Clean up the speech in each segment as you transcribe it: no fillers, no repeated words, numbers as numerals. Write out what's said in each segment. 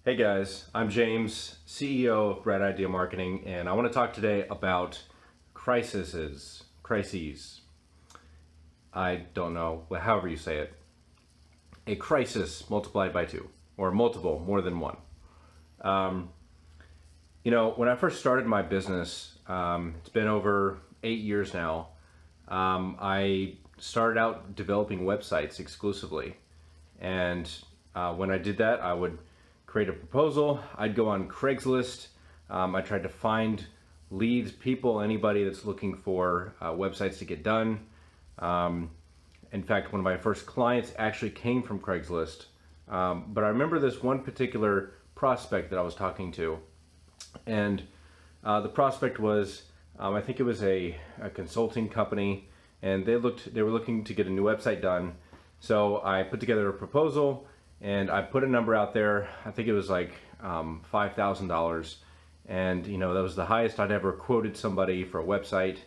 Hey guys, I'm James, CEO of Bright Idea Marketing, and I want to talk today about crises. I don't know, however you say it. A crisis multiplied by two, or multiple, more than one. When I first started my business, it's been over 8 years now. I started out developing websites exclusively, and when I did that, I would create a proposal. I'd go on Craigslist. I tried to find leads, people, anybody that's looking for websites to get done. In fact, one of my first clients actually came from Craigslist. But I remember this one particular prospect that I was talking to. And the prospect was, I think it was a consulting company, and they were looking to get a new website done. So I put together a proposal, and I put a number out there. I think it was like $5,000, and that was the highest I'd ever quoted somebody for a website,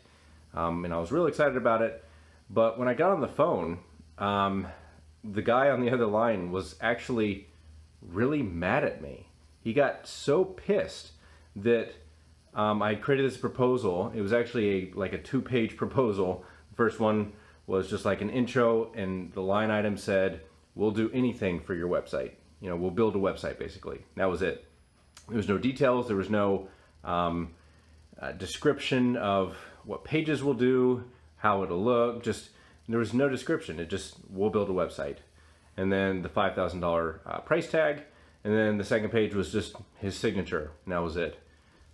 and I was really excited about it. But when I got on the phone, the guy on the other line was actually really mad at me. He got so pissed that I created this proposal. It was actually like a 2-page proposal. The first one was just like an intro, and the line item said, "We'll do anything for your website. We'll build a website," basically. That was it. There was no details. There was no description of what pages we'll do, how it'll look. There was no description. It just, "We'll build a website." And then the $5,000 price tag. And then the second page was just his signature, and that was it.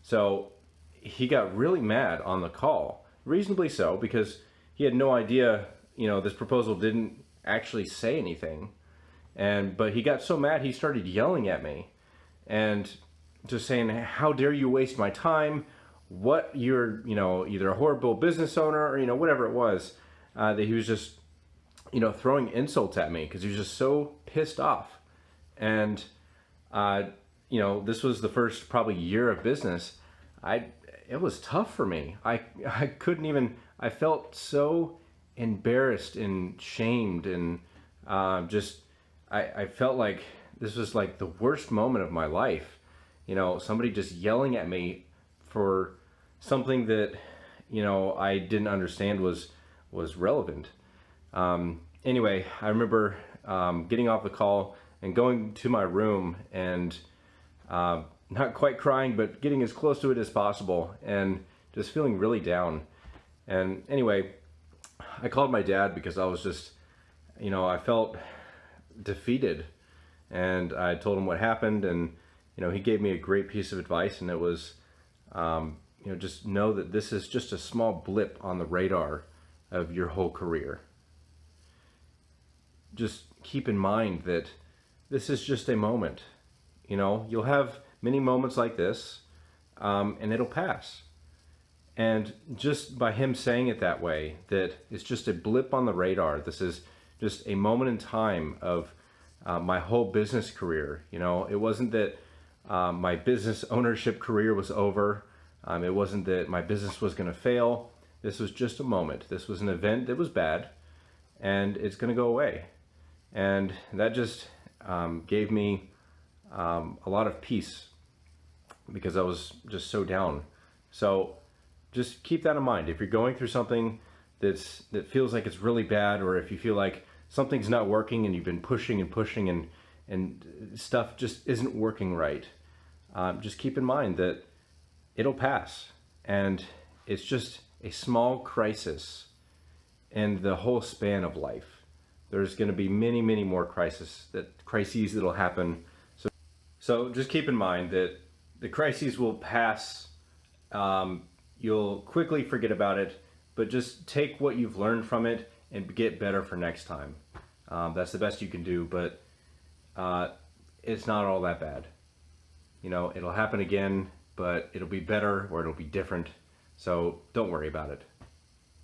So he got really mad on the call, reasonably so, because he had no idea, this proposal didn't actually say anything. But he got so mad, he started yelling at me and just saying, "How dare you waste my time? What, you're, either a horrible business owner," or, whatever it was, that he was just, throwing insults at me because he was just so pissed off. And, this was the first probably year of business. It was tough for me. I couldn't even, I felt so embarrassed and shamed, and I felt like this was like the worst moment of my life. Somebody just yelling at me for something that, I didn't understand was relevant. Anyway, I remember getting off the call and going to my room and not quite crying, but getting as close to it as possible and just feeling really down. And anyway, I called my dad because I was just, I felt defeated, and I told him what happened, and he gave me a great piece of advice, and it was just know that this is just a small blip on the radar of your whole career. Just keep in mind that this is just a moment. You'll have many moments like this, and it'll pass. And just by him saying it that way, that it's just a blip on the radar, this is just a moment in time of my whole business career. It wasn't that my business ownership career was over. It wasn't that my business was going to fail. This was just a moment. This was an event that was bad, and it's going to go away. And that just gave me a lot of peace, because I was just so down. So just keep that in mind. If you're going through something that feels like it's really bad, or if you feel like something's not working and you've been pushing and pushing and stuff just isn't working right, just keep in mind that it'll pass, and it's just a small crisis in the whole span of life. There's going to be many, many more crises that'll happen. So just keep in mind that the crises will pass. You'll quickly forget about it, but just take what you've learned from it and get better for next time. That's the best you can do, but it's not all that bad. It'll happen again, but it'll be better, or it'll be different. So don't worry about it.